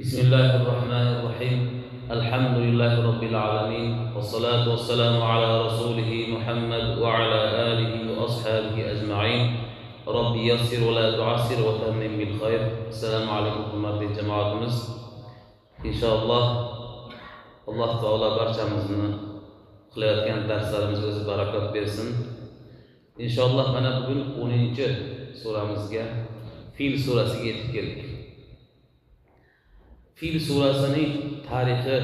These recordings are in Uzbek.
بسم الله الرحمن الرحيم الحمد لله رب العالمين والصلاة والسلام على رسوله محمد وعلى آله وأصحابه أجمعين رب يسر ولا تعسر وتمم بالخير. السلام عليكم hurmatli jamoatimiz. Inshaalloh Alloh taolo barchamizni qilayotgan darslarimizga o'zi barakot bersin. Inshaalloh mana bugun 10-suramizga Fil surasiga yetib keldik. Fil surasining tarixi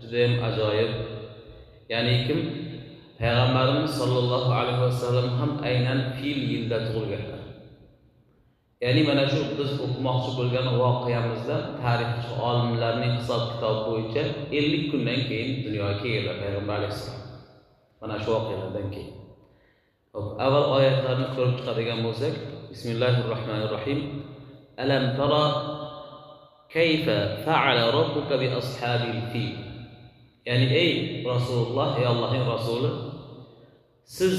juda ham ajoyib. Ya'ni kim? Payg'ambarimiz sollallohu alayhi vasallam ham aynan fil yilda tug'ilganlar. Ya'ni mana shu biz o'qimoqchi bo'lgan voqeamizda tarixchi olimlarning hisob kitobi bo'yicha 50 kundan keyin dunyoga kelganlar payg'ambar alayhisalom. Mana shu voqealardan keyin. Avval oyatlarni ko'rib chiqadigan bo'lsak, Bismillahirrohmanirrohim. Alam tara kayfa fa'ala robbuka bi ashabil fil. Ya'ni ey Rasululloh, ey Allohning rasuli, siz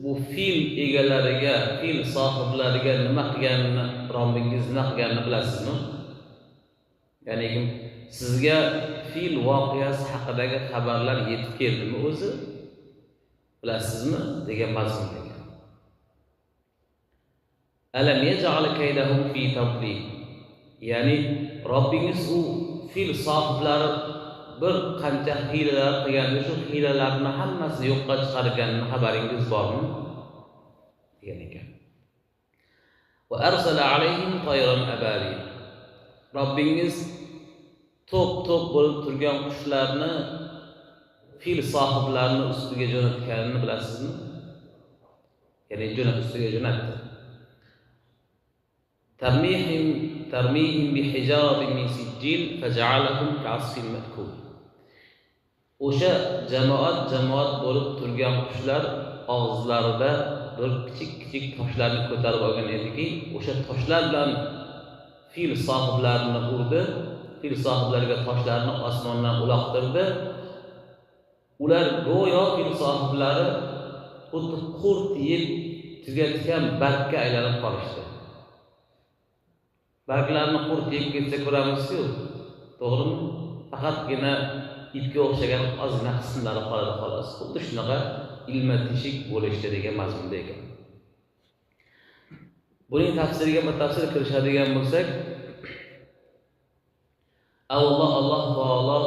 bu fil egalariga, fil sohiblariga nima qilganini, Robbingiz nima qilganini bilasizmi? Ya'ni sizga fil voqeasi haqidagi xabarlar yetib keldimi o'zi? Bilasizmi degan mazmun ekan. Alam yaj'al kaydahum fi tadlil. Ya'ni Robbingiz u fil sohiblari bir qancha hilalar qilganda shu hilalarni hammasini yo'qqa chiqarganini xabaringiz bormi? degan ekan. Va arsala alayhim tayran ababil. Robbingiz to'p bo'lib turgan qushlarni fil sohiblarini ustiga jo'natganini bilasizmi? Ya'ni ustiga jo'natdi. Tarmihim bihijaratin min sijil faj'alahum ka'asfin ma'kul. O'sha jamoat bo'lib turgan qushlar og'izlarida bir kichik toshlarni ko'tarib olgan ediki, o'sha toshlar bilan fil sohiblarini urdi, fil sohiblariga toshlarni osmondan uloqtirdi. Ular go'yo fil sohiblari xuddi qurt yeb tugatgan bargga aylanib qolishdi. Barglarni qurt yeb ketsa ko'ramizku, to'g'rimi? Faqatgina ipga o'xshagan ozgina qismlari qoladi xolos. Xuddi shunaqa ilma teshik bo'lishdi degan mazmunda ekan. Buning tafsiriga batafsil kirishadigan bo'lsak, Alloh taolo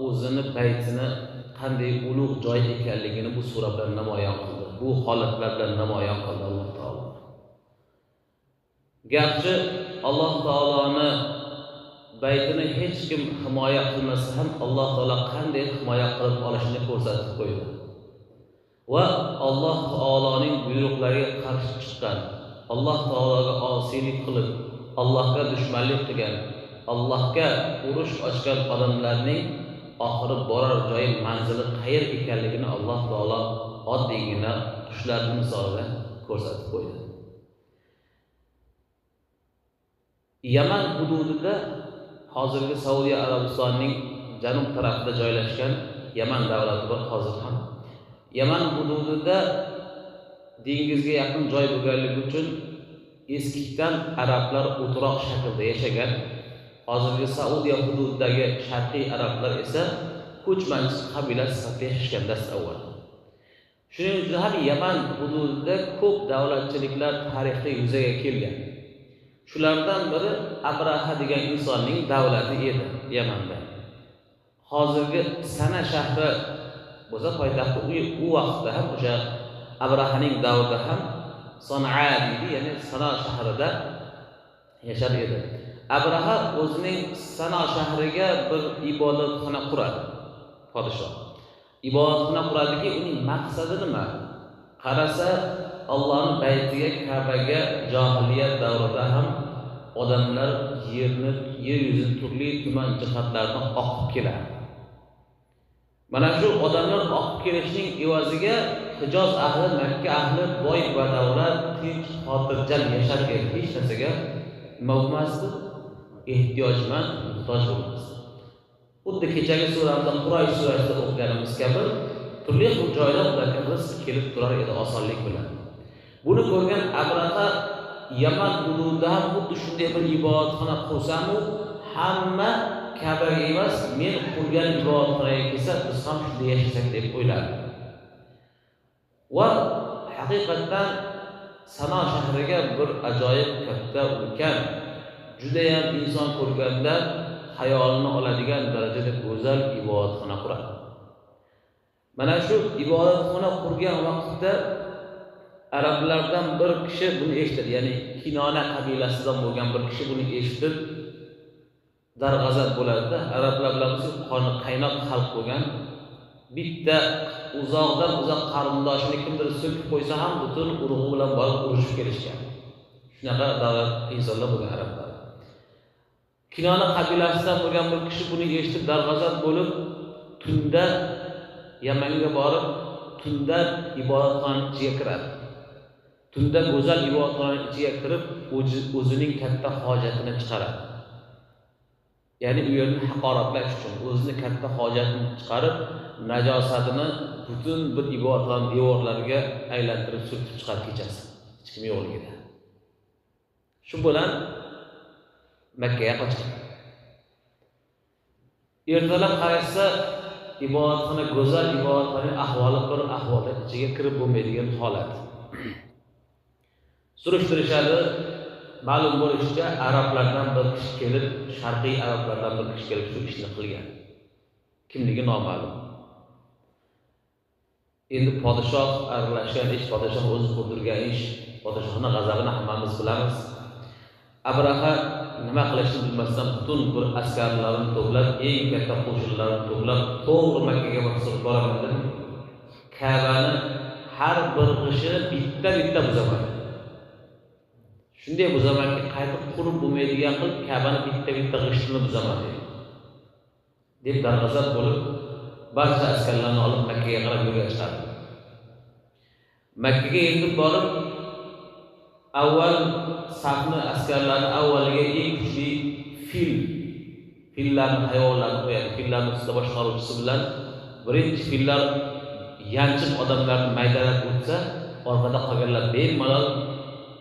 o'zini baytini qanday ulug' joy ekanligini bu sura bilan namoyon qildi. Bu holatlar bilan namoyon qildi Alloh taolo. Garchi Alloh taoloni baytini hech kim himoya qilmasa ham Alloh taolo qanday himoya qilib olishini ko'rsatib qo'ydi. Va Alloh taoloning buyruqlariga qarshi chiqqan, Alloh taologa osiylik qilib, Allohga dushmanlik qilgan, Allohga urush ochgan odamlarning oxiri borar joyi, manzili qayer ekanligini Alloh taolo oddiygina qushlarning misolida ko'rsatib qo'ydi. Yaman hududida, hozirgi Saudiya Arabistonining janub tarafida joylashgan Yaman davlati bor hozir ham. Yaman hududida dengizga yaqin joy bo'lganligi uchun eskidan arablar o'tiroq shaklda yashagan. Hozirgi Saudiya hududidagi sharqiy arablar esa ko'chmanchi qabila sifatida yashashgan avval. Shuning uchun ham Yaman hududida ko'p davlatchiliklar tarixda yuzaga kelgan. Shulardan biri Abraha degan insonning davlati edi Yamanda. Hozirgi Sana shahri bo'lsa poytaxti, u vaqtda ham o'sha Abrahaning davrida ham San'a deydi, ya'ni Sana shahrida yashar edi. Abraha o'zining Sana shahriga bir ibodatxona quradi, podshoh. Ibodatxona quradiki, uning maqsadi nima? Qarasa, Allohning baytiga, Ka'baga jahiliyat davrida ham odamlar yer yuzini turli tuman jihatlardan oqib keladi. Mana shu odamlar oqib kelishining evaziga Hijoz ahli, Makka ahli boy va davlat tinch, xotirjam yashar edi. Hech narsaga nima bo'lmasdi? Ehtiyojmand, muhtoj bo'lmasdi. Xuddi kechagi suramizda Quraysh surasida o'qiganimiz kabi turli xil joylar ularga rizq kelib turar edi osonlik bilan. Buni ko'rgan Abraha Yaman hududida ham xuddi shunday bir ibodatxona qursamu, hamma Ka'baga emas, men qurgan ibodatxonaga kelsa, biz ham shunday yashasak deb o'yladi. Va haqiqatan Sano shahriga bir ajoyib katta ulkan, juda ham inson ko'rganda xayolini oladigan darajada go'zal ibodatxona quradi. Mana shu ibodatxona qurgan vaqtda arablardan bir kishi buni eshitdi, ya'ni Kinona qabilasidan bo'lgan bir kishi buni eshitib darg'azab bo'ladi. Arablar bilan qoni qaynoq xalq bo'lgan, bitta uzoq qarindoshini kimdir so'kib qo'ysa ham butun urug'i bilan borib urushib kelishgan. Shunaqa davlat insonlar bo'lgan arablar. Kinona qabilasidan bo'lgan bir kishi buni eshitib darg'azab bo'lib, tunda Yamanga borib, tunda ibodatxonaning ichiga kiradi. Tunda go'zal ibodatxonaning ichiga kirib, o'zining katta hojatini chiqaradi. Ya'ni u yerni haqoratlash uchun o'zining katta hojatini chiqarib, najosatini butun bir ibodatxona devorlariga aylantirib surtib chiqarib kechasi. Hech kim yo'qligida. Shu bilan Makkaga qochadi. Ertalab qarasa, ibodatxona go'zal ibodatxonaning ahvoli bir ahvolda ichiga kirib bo'lmaydigan holat. Surishtirishadi, ma'lum bo'lishicha arablardan bir kishi kelib, sharqiy arablardan bir kishi kelib shu ishni qilgan. Kimligi noma'lum. Endi podshoh aralashgan ish, podshoh o'zi qurdirgan ish, podshohning g'azabini hammamiz bilamiz. Abraha nima qilishni bilmasdan butun bir askarlarini to'plab, eng katta qo'shinlarni to'plab, to'g'ri Makkaga boraman dedi. Ka'bani har bir g'ishini bitta buzaman. Shunday buzamanki, qaytib qurib bo'lmaydigan qilib Ka'bani bitta g'ishtini buzaman dedi. Deb darg'azab bo'lib, barcha askarlarni olib Makkaga qarab yo'lga chiqadi. Makkaga yetib borib, avval safni askarlarni avvaliga eng kuchli fillarni hayvonlarni qo'yadi. Fillarning ustida boshqaruvchisi bilan birinchi fillar yanchib odamlarni maydalab o'tsa, orqada qolganlar bemalol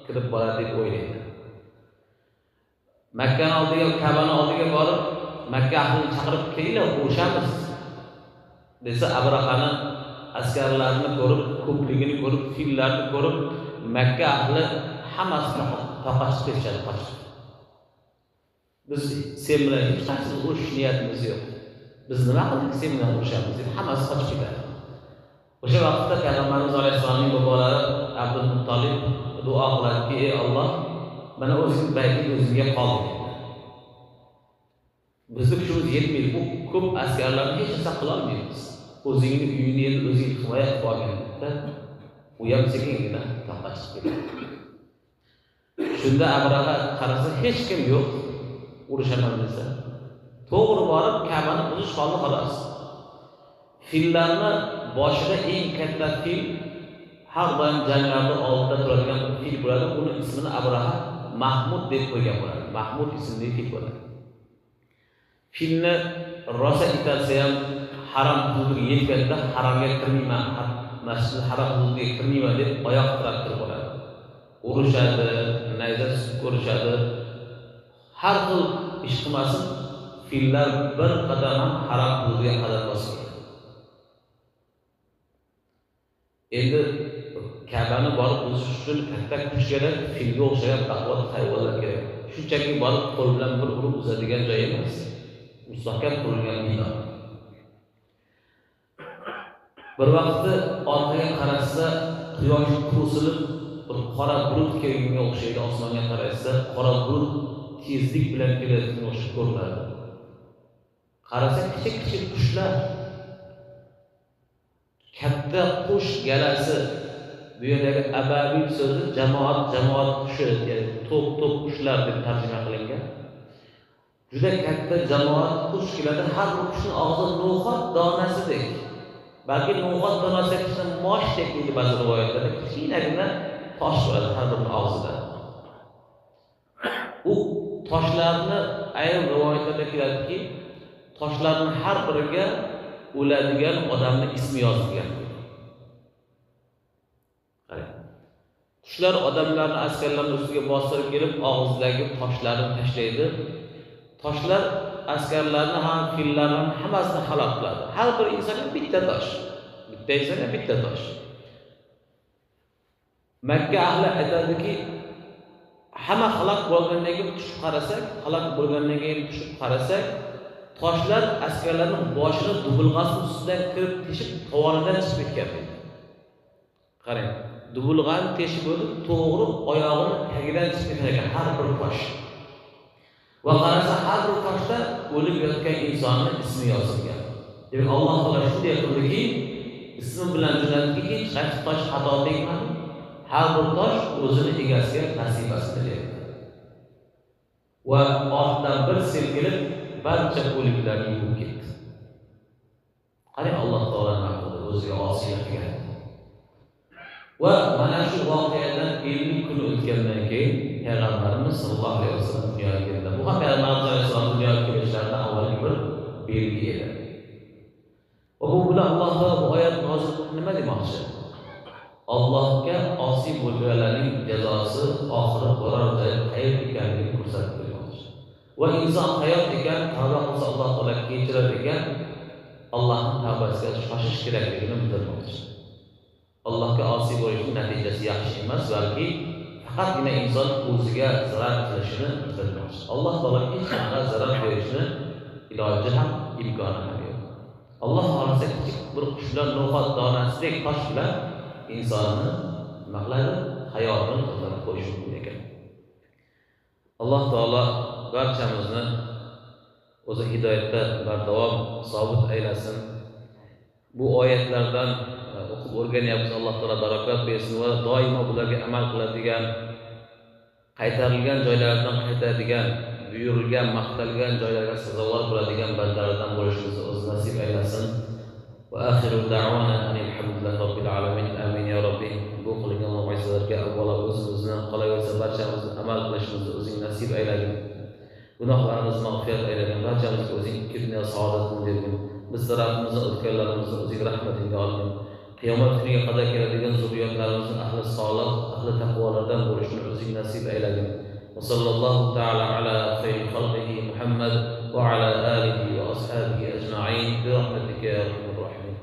kirib boradi deb o'ylaydi. Makka oldiga, Ka'bani oldiga borib, Makka ahlini chaqirib kelinglar, o'shamiz desa, Abrahani askarlarini ko'rib, ko'pligini ko'rib, fillarni ko'rib, Makka ahli hammasini toqatib ketishadi, qochib. Biz sen bilan hech qanday urush niyatimiz yo'q. Biz nima qildik, sen bilan urushamiz deb hammasi qochib ketadi. O'sha vaqtda Payg'ambarimiz alayhisolamning bobolari Abdul Muttolib duo qiladiki, ey Alloh, mana o'zing bayting o'zingga qoldi. Bizning kuchimiz yetmaydi, bu ko'p askarlarni hech narsa qila olmaymiz. O'zingning uyingni endi o'zing himoya qilib olganda, u ham sekingina toqqa chiqib ketadi. Shunda Abraha qarasa hech kim yo'q, urushaman desa, to'g'ri borib Ka'bani buzish qoldi xolos. Fillarni boshida eng katta fil, har doim janglarda oldida turadigan fil bo'ladi. Uni ismini Abraha Mahmud deb qo'ygan bo'ladi. Mahmud ismli fil bo'ladi. Filni rosa itarsa ham haram hududiga yetganda haramga kirmayman, masjidil haram hududiga kirmayman deb oyoq tirab turib bo'ladi. Urushadi, nayza ko'rishadi. Har xil ish qilmasin, fillar bir qadam ham haram hududiga qadam bosmaydi. Endi Ka'bani borib buzish uchun katta kuch kerak, filga o'xshagan baquvvat hayvonlar kerak. Shunchaki borib qo'l bilan bir urib buzadigan joy emas. Mustahkam qurilgan bino. Bir vaqtda orqaga qarasa, quyosh qurusilib, bir qora bulut kelganga o'xshaydi. Osmonga qarasa, qora bulut tezlik bilan kelayotgan o'xshab ko'rinadi. Qarasa, kichik qushlar, katta qush galasi, bu yerdagi ababil so'zi jamoat qushi, ya'ni to'p qushlar deb tarjima qilingan. Juda katta jamoat qush keladi, har bir qushning og'zida no'xat donasidek. Balki no'xat donasidan moshdek deydi ba'zi rivoyatlarda, kichkinagina tosh bo'ladi har bir og'zida. U toshlarni ayrim rivoyatlarda keladiki, toshlarning har biriga o'ladigan odamning ismi yozilgan. Qarang. Qushlar odamlarni, askarlarning ustiga bostirib kelib, og'zidagi toshlarni tashlaydi. Toshlar askarlarni ham, fillarni ham hammasini halok qiladi. Har bir insonga bitta tosh. Bitta insonga bitta tosh. Makka ahli aytadiki, hamma halok bo'lgandan keyin tushib qarasak, halok bo'lgandan keyin tushib qarasak, toshlar askarlarning boshini dubulg'asi ustidan kirib teshib, tovonidan chiqib ketgan. Qarang, dubulg'ani teshib o'tib, to'g'ri oyog'ini tagidan chiqib ketgan har bir tosh. Va qarasa har bir toshda o'lib yotgan insonning ismi yozilgan. Demak, Alloh taolo shunday qildiki, ismi bilan jo'natdiki, hech qaysi tosh xato tegmadi. Har bir tosh o'zini egasiga nasibasini berdi. Va ortdan bir silkilib barcha o'liklarni yuvib ketdi. Qarang, Alloh taolaning maqsadi o'ziga osiylik qilgan. Va mana shu voqeadan 50 kun o'tgandan keyin Payg'ambarimiz sollallohu alayhi vasallam dunyoga keldi. Bu ham Payg'ambarimiz alayhisalom dunyoga kelishlaridan avvalgi bir belgi edi. Va bu bilan Alloh taolo bu oyat nozil nima demoqchi? Allohga osiy bo'lganlarning jazosi oxiri borar joyi qayer ekanligini ko'rsatib bermoqchi. Va inson hayot ekan, tavba qilsa Alloh taolo kechirar ekan, Allohning tavbasiga shoshish kerakligini bildirmoqchi. Allohga osiy bo'lishning natijasi yaxshi emas, balki faqatgina inson o'ziga zarar qilishini bildirmoqchi. Alloh taolo hech qanday zarar berishni iloji ham, imkoni ham yo'q. Alloh xohlasa kichik bir qushlar no'xat donasidek tosh bilan insonni nima qiladi? Hayotini to'xtatib qo'yishi mumkin ekan. Alloh taolo barchamizni o'zi hidoyatda bardavom sobit aylasin. Bu oyatlardan o'qib o'rganyapmiz. Alloh taolo barakot bersin va doimo bularga amal qiladigan, qaytarilgan joylardan qaytadigan, buyurilgan, maqtalgan joylarga sazovor bo'ladigan bandalardan bo'lishimizni o'zi nasib aylasin. Va axiru da'wana alhamdulillahi robbil alamin. Amin ya robbi. Bu qilingan mo'jizalarga avvalo o'zimizni, qolaversa barchamizni amal qilishimizni o'zing nasib aylagin. Gunohlarimizni mag'firat aylagin. Barchamizga o'zing ikki dunyo saodatini bergin. Biz tarafimizdan o'tganlarimizni o'zing rahmatingga olgin. Qiyomat kuniga qadar keladigan zurriyotlarimizni ahli solih, ahli taqvolardan bo'lishini o'zing nasib aylagin. Va sallallohu ta'ala ala khayri xalqihi Muhammad va ala alihi va ashabihi ajma'in bi rahmatika ya arhamar rohimin.